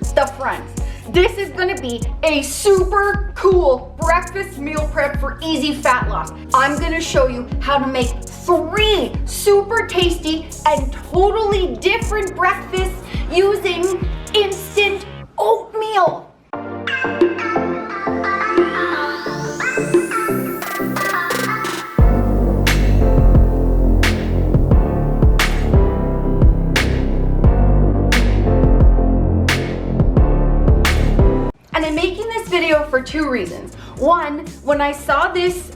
the friends. This is gonna be a super cool breakfast meal prep for easy fat loss. I'm gonna show you how to make 3 super tasty and totally different breakfasts using instant oatmeal. Video for 2 reasons. One, when I saw this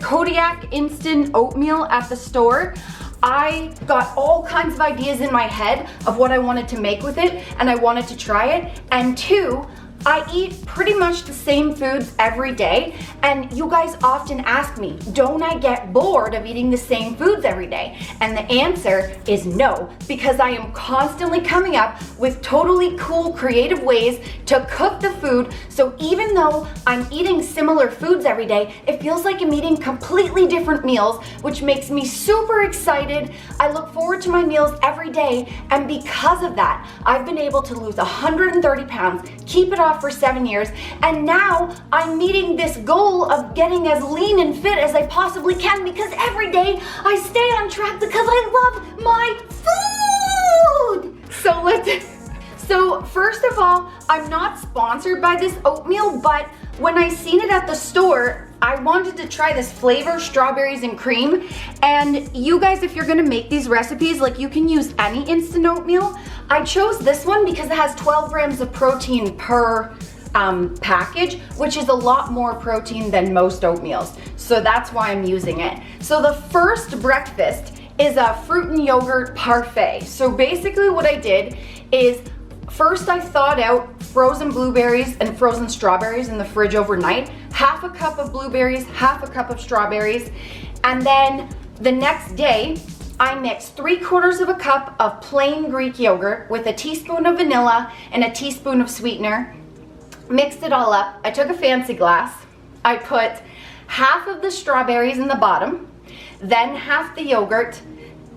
Kodiak instant oatmeal at the store, I got all kinds of ideas in my head of what I wanted to make with it, and I wanted to try it. And 2, I eat pretty much the same foods every day, and you guys often ask me, don't I get bored of eating the same foods every day? And the answer is no, because I am constantly coming up with totally cool, creative ways to cook the food, so even though I'm eating similar foods every day, it feels like I'm eating completely different meals, which makes me super excited. I look forward to my meals every day, and because of that, I've been able to lose 130 pounds, keep it off for 7 years, and now I'm meeting this goal of getting as lean and fit as I possibly can, because every day I stay on track because I love my food. So first of all, I'm not sponsored by this oatmeal, but when I seen it at the store, I wanted to try this flavor, strawberries and cream. And you guys, if you're gonna make these recipes, like, you can use any instant oatmeal. I chose this one because it has 12 grams of protein per package, which is a lot more protein than most oatmeals. So that's why I'm using it. So the first breakfast is a fruit and yogurt parfait. So basically what I did is, first I thawed out frozen blueberries and frozen strawberries in the fridge overnight. Half a cup of blueberries, half a cup of strawberries. And then the next day, I mixed 3/4 of a cup of plain Greek yogurt with a teaspoon of vanilla and a teaspoon of sweetener. Mixed it all up. I took a fancy glass. I put half of the strawberries in the bottom, then half the yogurt,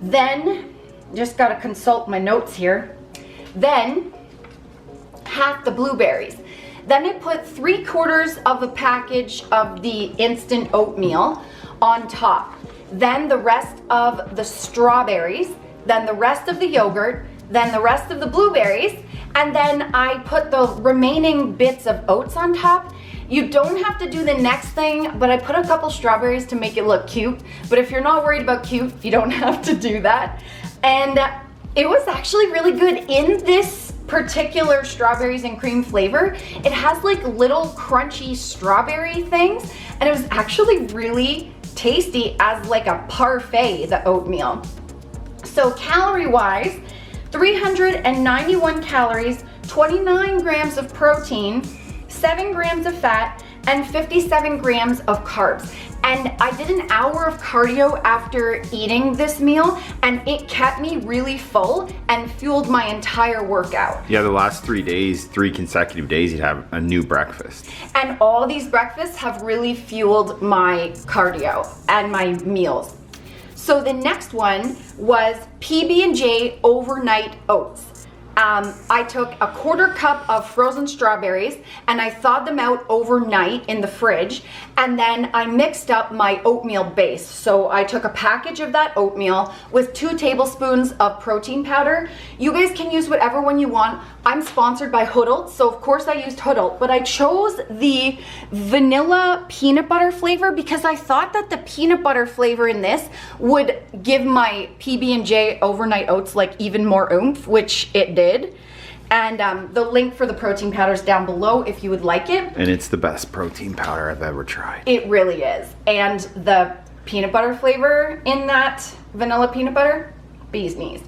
then, just gotta consult my notes here, then half the blueberries. Then I put 3/4 of a package of the instant oatmeal on top. Then the rest of the strawberries, then the rest of the yogurt, then the rest of the blueberries, and then I put the remaining bits of oats on top. You don't have to do the next thing, but I put a couple strawberries to make it look cute. But if you're not worried about cute, you don't have to do that. And it was actually really good. In this particular strawberries and cream flavor, it has like little crunchy strawberry things, and it was actually really tasty as like a parfait, the oatmeal. So calorie wise, 391 calories, 29 grams of protein, 7 grams of fat, and 57 grams of carbs. And I did an hour of cardio after eating this meal, and it kept me really full and fueled my entire workout. Yeah, the last 3 days, 3 consecutive days, you'd have a new breakfast. And all these breakfasts have really fueled my cardio and my meals. So the next one was PB&J Overnight Oats. I took a 1/4 cup of frozen strawberries and I thawed them out overnight in the fridge, and then I mixed up my oatmeal base. So I took a package of that oatmeal with 2 tablespoons of protein powder. You guys can use whatever one you want. I'm sponsored by Hoodle, so of course I used Hoodle, but I chose the vanilla peanut butter flavor because I thought that the peanut butter flavor in this would give my PB&J Overnight Oats like even more oomph, which it did. And the link for the protein powder is down below if you would like it. And it's the best protein powder I've ever tried. It really is. And the peanut butter flavor in that vanilla peanut butter, bee's knees.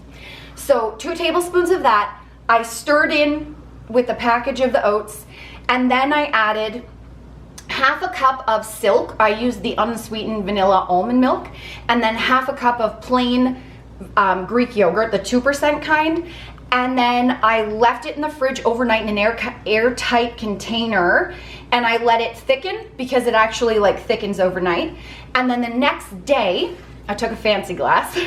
So 2 tablespoons of that, I stirred in with a package of the oats, and then I added half a cup of Silk. I used the unsweetened vanilla almond milk, and then half a cup of plain Greek yogurt, the 2% kind. And then I left it in the fridge overnight in an airtight container, and I let it thicken because it actually like thickens overnight. And then the next day, I took a fancy glass.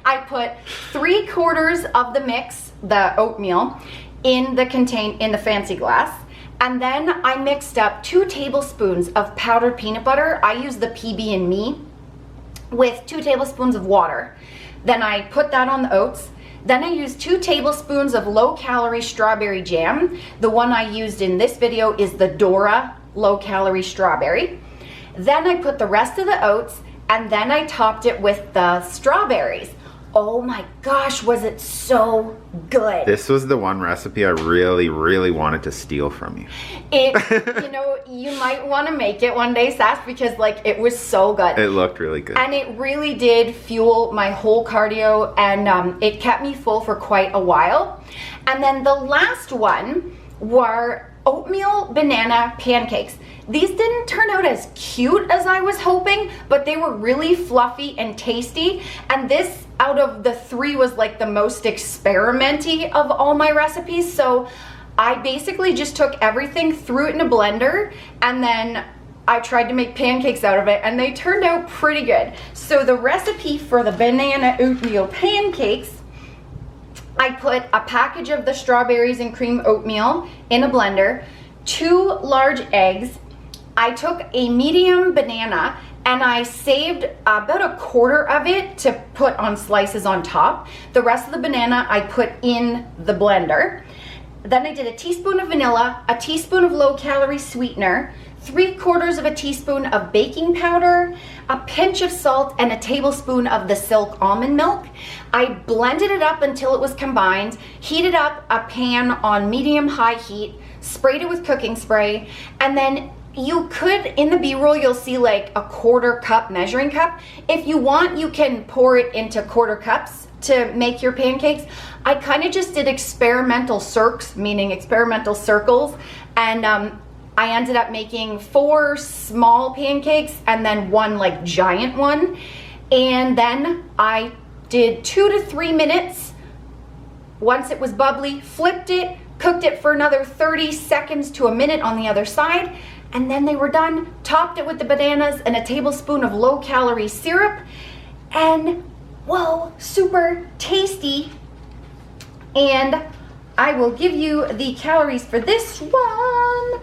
I put 3/4 of the mix, the oatmeal, in the fancy glass. And then I mixed up 2 tablespoons of powdered peanut butter. I use the PB&Me with 2 tablespoons of water. Then I put that on the oats. Then I used 2 tablespoons of low-calorie strawberry jam. The one I used in this video is the Dora low-calorie strawberry. Then I put the rest of the oats, and then I topped it with the strawberries. Oh my gosh, was it so good. This was the one recipe I really, really wanted to steal from you. You know, you might want to make it one day, Sass, because like it was so good. It looked really good. And it really did fuel my whole cardio, and it kept me full for quite a while. And then the last one were oatmeal banana pancakes. These didn't turn out as cute as I was hoping, but they were really fluffy and tasty. And this, out of the 3, was like the most experimenty of all my recipes. So I basically just took everything, threw it in a blender, and then I tried to make pancakes out of it, and they turned out pretty good. So the recipe for the banana oatmeal pancakes, I put a package of the strawberries and cream oatmeal in a blender, 2 large eggs. I took a medium banana and I saved about a quarter of it to put on slices on top. The rest of the banana I put in the blender. Then I did a teaspoon of vanilla, a teaspoon of low-calorie sweetener, 3/4 of a teaspoon of baking powder, a pinch of salt, and a tablespoon of the Silk almond milk. I blended it up until it was combined, heated up a pan on medium-high heat, sprayed it with cooking spray, and then you could, in the B-roll, you'll see like a 1/4 cup measuring cup. If you want, you can pour it into 1/4 cups to make your pancakes. I kind of just did experimental cirques, meaning experimental circles, and I ended up making 4 small pancakes and then 1 like giant one. And then I did 2 to 3 minutes. Once it was bubbly, flipped it, cooked it for another 30 seconds to a minute on the other side, and then they were done. Topped it with the bananas and a tablespoon of low-calorie syrup, and whoa, super tasty. And I will give you the calories for this one.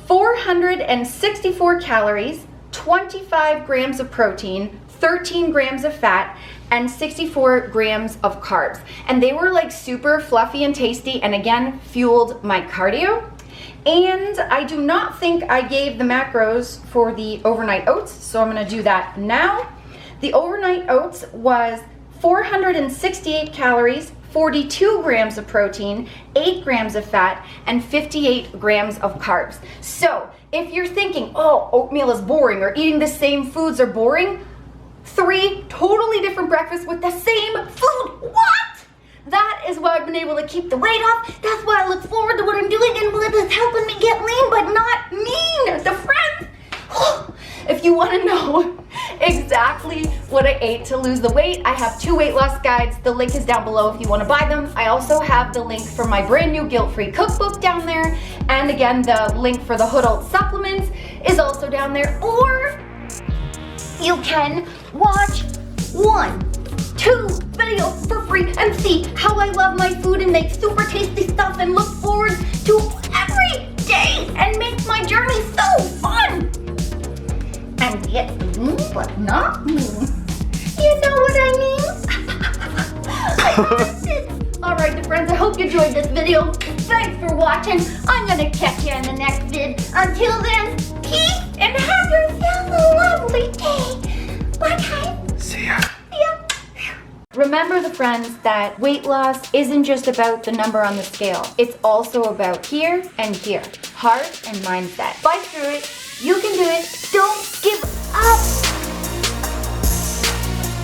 464 calories, 25 grams of protein, 13 grams of fat, and 64 grams of carbs. And they were like super fluffy and tasty, and again, fueled my cardio. And I do not think I gave the macros for the overnight oats, so I'm gonna do that now. The overnight oats was 468 calories, 42 grams of protein, 8 grams of fat, and 58 grams of carbs. So if you're thinking, oh, oatmeal is boring, or eating the same foods are boring, 3 totally different breakfasts with the same food. What? That is why I've been able to keep the weight off. That's why I look forward to what I'm doing, and what is helping me get lean, but not mean. The friends. If you want to know exactly what I ate to lose the weight, I have 2 weight loss guides. The link is down below if you want to buy them. I also have the link for my brand new guilt-free cookbook down there. And again, the link for the Hoodalt supplements is also down there. Or you can watch 1, 2 videos for free and see how I love my food and make super tasty stuff and look forward to every day and make my journey so fun. And get mean, but not mean. You know what I mean? Alright, friends, I hope you enjoyed this video. Thanks for watching. I'm gonna catch you in the next vid. Until then, peace and have yourself a lovely day. Bye, guys. See ya. Remember, the friends, that weight loss isn't just about the number on the scale. It's also about here and here. Heart and mindset. Fight through it. You can do it. Don't give up.